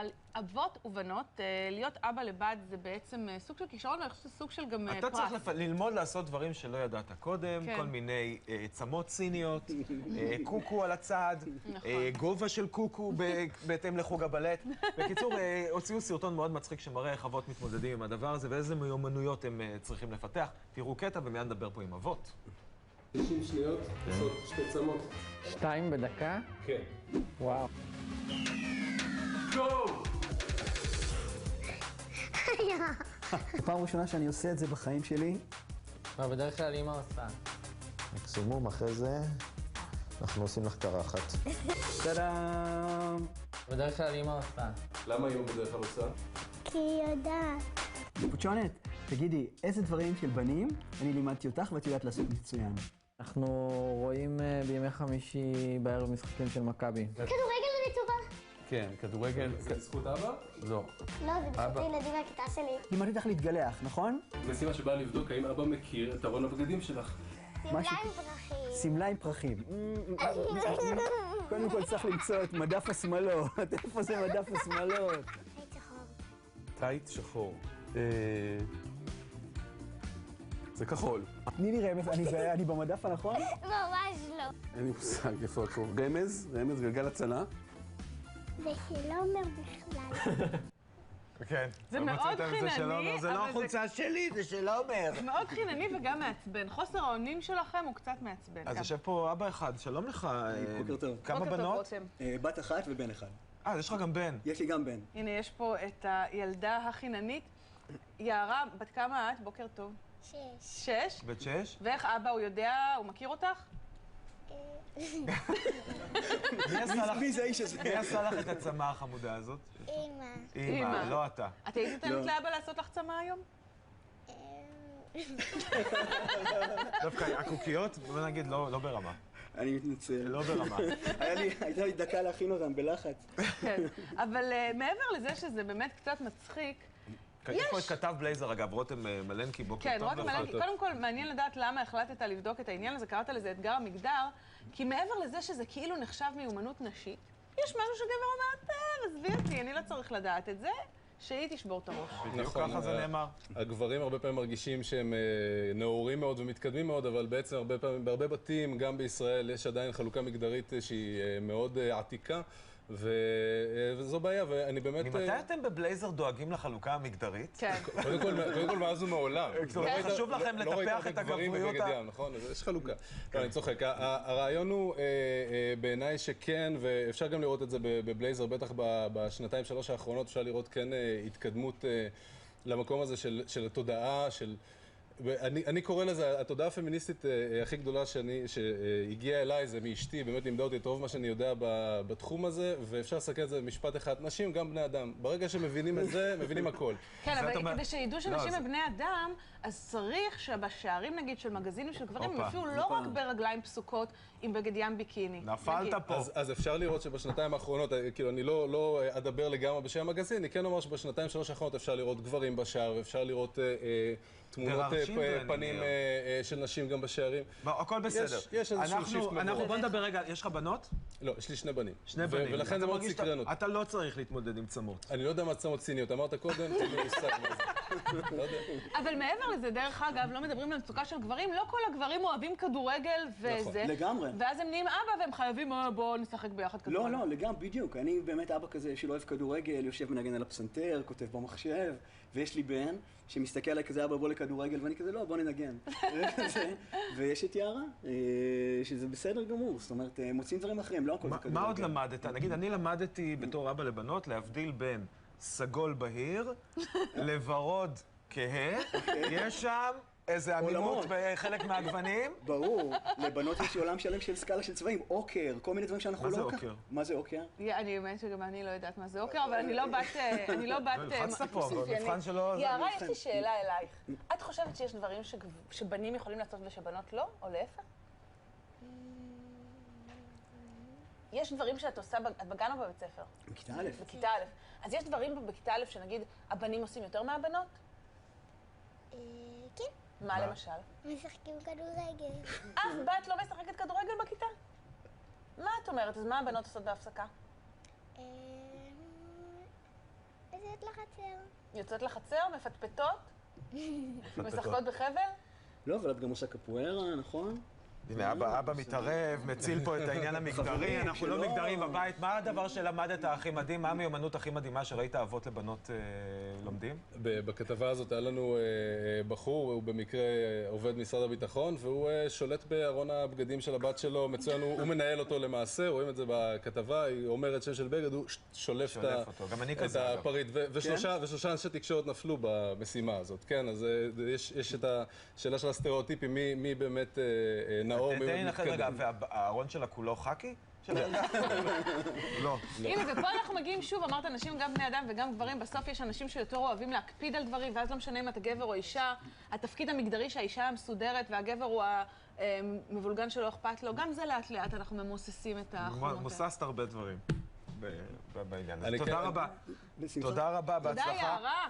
על אבות ובנות, להיות אבא לבד זה בעצם סוג של כישרון, ואני חושבת שזה סוג של גם פרס. אתה צריך ללמוד לעשות דברים שלא ידעת קודם, כל מיני צמות סיניות, קוקו על הצד, גובה של קוקו בהתאם לחוג הבלט. בקיצור, הוציאו סרטון מאוד מצחיק שמראה איך אבות מתמודדים עם הדבר הזה, ואיזה מיומנויות הם צריכים לפתח. תראו קטע ומיד נדבר פה עם אבות. 90 שניות, לעשות שתי צמות. 2 בדקה? כן. וואו. גו! פעם ראשונה שאני עושה את זה בחיים שלי. בדרך כלל אמא עושה. מקסימום, אחרי זה אנחנו עושים לך קרחת. טאדאם! בדרך כלל אמא עושה. למה אמא בדרך כלל עושה? כי היא יודעת. פוצ'ונת, תגידי, איזה דברים של בנים אני לימדתי אותך ואת יודעת לעשות מצוין? אנחנו רואים בימי חמישי בערב משחקים של מכבי. כדורגל אני טובה. כן, כדורגל. זה בזכות אבא? לא. לא, זה בזכות הילדים מהכיתה שלי. לימדתי אותך להתגלח, נכון? משימה שבאה לבדוק האם אבא מכיר את ארון הבגדים שלך. שמלה עם פרחים. שמלה עם פרחים. קודם כל צריך למצוא את מדף השמאלות. איפה זה מדף השמאלות? היית שחור. טייט שחור. זה כחול. תני לי רמז, אני במדף הנכון? ממש לא. אין לי מושג איפה הכל. רמז, גלגל הצלה. זה שלא אומר בכלל. כן. זה מאוד חינני, זה לא החולצה שלי, זה שלא אומר. זה מאוד חינני וגם מעצבן. חוסר האונים שלכם הוא קצת מעצבן. אז יושב פה אבא אחד, שלום לך. בוקר טוב. כמה בנות? בת אחת ובן אחד. יש לך גם בן. יש לי גם בן. הנה, יש פה את הילדה החיננית. יערה, בת כמה את? בוקר טוב. 6. 6? בת 6? ואיך אבא, הוא יודע, הוא מכיר אותך? מי זה האיש הזה? מי עשה לך את הצמה החמודה הזאת? אמא. אמא, לא אתה. את היית נותנת לאבא לעשות לך צמה היום? דווקא הקוקיות, בוא נגיד, לא ברמה. אני מתנצל. לא ברמה. הייתה לי דקה להכין אותם בלחץ. כן. אבל מעבר לזה שזה באמת קצת מצחיק, יש פה את כתב בלייזר, אגב, רותם מלנקי, בוקר כן, טוב. רותם מלנקי. קודם כל, מעניין לדעת למה החלטת לבדוק את העניין הזה, קראת לזה אתגר המגדר, כי מעבר לזה שזה כאילו נחשב מיומנות נשית, יש משהו שגבר אומר, עזבי אותי, אני לא צריך לדעת את זה, שהיא תשבור את הראש. בדיוק ככה זה נאמר. הגברים הרבה פעמים מרגישים שהם נאורים מאוד ומתקדמים מאוד, אבל בעצם בהרבה בתים, גם בישראל, יש עדיין חלוקה מגדרית שהיא מאוד עתיקה, וזו בעיה, ואני באמת... ממתי אתם בבלייזר דואגים לחלוקה המגדרית? כן. קודם כל מאז ומעולם. חשוב לכם לטפח את הגבריות ה... נכון, יש חלוקה. אני צוחק. הרעיון הוא בעיניי שכן, ואפשר גם לראות את זה בבלייזר, בטח בשנתיים, 3 האחרונות, אפשר לראות כן התקדמות למקום הזה של התודעה, של... אני קורא לזה, התודעה הפמיניסטית הכי גדולה שהגיעה אליי זה מאשתי, באמת לימדה אותי את רוב מה שאני יודע בתחום הזה, ואפשר לסכם את זה במשפט אחד, נשים גם בני אדם. ברגע שמבינים את זה, מבינים הכל. כן, אבל כדי שידעו שנשים הם בני אדם, אז צריך שבשערים נגיד של מגזינים של גברים, הם יופיעו לא רק ברגליים פסוקות עם בגד ים ביקיני. נפלת פה. אז אפשר לראות שבשנתיים האחרונות, כאילו אני לא אדבר לגמרי בשם המגזין, אני כן אומר שבשנתיים 3 האחרונות אפשר לראות גברים בשער, ואפשר לראות תמונות פנים של נשים גם בשערים. הכל בסדר. יש איזשהו שיפט מבורך. בוא נדבר רגע, יש לך בנות? לא, יש לי 2 בנים. 2 בנים. ולכן זה מאוד סקרן אותי. אתה לא צריך להתמודד עם צמות. אני לא יודע מה צמות סיניות, אמרת קודם, אין לי מושג מה זה. לא יודע. אבל מעבר לזה, דרך אגב, לא מדברים על מצוקה של גברים, לא כל הגברים אוהבים כדורגל וזה. לגמרי. ואז הם נהיים אבא והם חייבים, בואו נשחק ביחד כדורגל. לא, לגמרי, בדיוק. אני באמת אבא כזה שלא אוהב כדורגל, יושב מנגן על הפסנתר, כותב במחשב, ויש לי בן שמסתכל עליי כזה, אבא בוא לכדורגל, ואני כזה, לא, בוא ננגן. ויש את יערה, שזה בסדר גמור, זאת אומרת, מוצאים דברים אחרים, לא הכל זה כדורגל. מה עוד למדת? נגיד, אני למדתי בתור אבא לבנות להבדיל בין סגול בהיר לוורוד כהה, יש שם איזה עמימות בחלק מהגוונים. ברור, לבנות יש עולם שלם של סקאלה של צבעים, אוקר, כל מיני דברים שאנחנו לא... מה זה אוקר? מה זה אוקר? אני אומרת שגם אני לא יודעת מה זה אוקר, אבל אני לא בת... לחצת פה, במבחן שלו... יערה, יש לי שאלה אלייך. את חושבת שיש דברים שבנים יכולים לעשות ושבנות לא, או להפך? יש דברים שאת עושה, את בגן או בבית ספר? בכיתה א'. בכיתה א'. אז יש דברים בכיתה א' שנגיד, הבנים עושים יותר מהבנות? כן. מה למשל? משחקים כדורגל. אף בת לא משחקת כדורגל בכיתה? מה את אומרת? אז מה הבנות עושות בהפסקה? לחצר. יוצאות לחצר, מפטפטות? משחקות בחבל? לא, אבל את גם עושה קפוארה, נכון? הנה, אבא מתערב, מציל פה את העניין המגדרי, אנחנו לא מגדרים בבית. מה הדבר שלמדת הכי מדהים? מה המיומנות הכי מדהימה שראית אבות לבנות לומדים? בכתבה הזאת היה לנו בחור, הוא במקרה עובד משרד הביטחון, והוא שולט בארון הבגדים של הבת שלו, מצוין, הוא מנהל אותו למעשה, רואים את זה בכתבה, היא אומרת שם של בגד, הוא שולף את הפריט, ושלושה אנשי תקשורת נפלו במשימה הזאת, כן, אז יש את השאלה של הסטריאוטיפים, מי באמת נאור, מי באמת מתקדם. רגע, והארון שלה כולו חאקי? לא. הנה, ופה אנחנו מגיעים שוב, אמרת נשים, גם בני אדם וגם גברים, בסוף יש אנשים שיותר אוהבים להקפיד על דברים, ואז לא משנה אם אתה גבר או אישה, התפקיד המגדרי שהאישה המסודרת והגבר הוא המבולגן שלא אכפת לו, גם זה לאט לאט אנחנו ממוססים את החומות. מוססת הרבה דברים בעניין הזה. תודה רבה. תודה רבה, בהצלחה. תודה, יערה.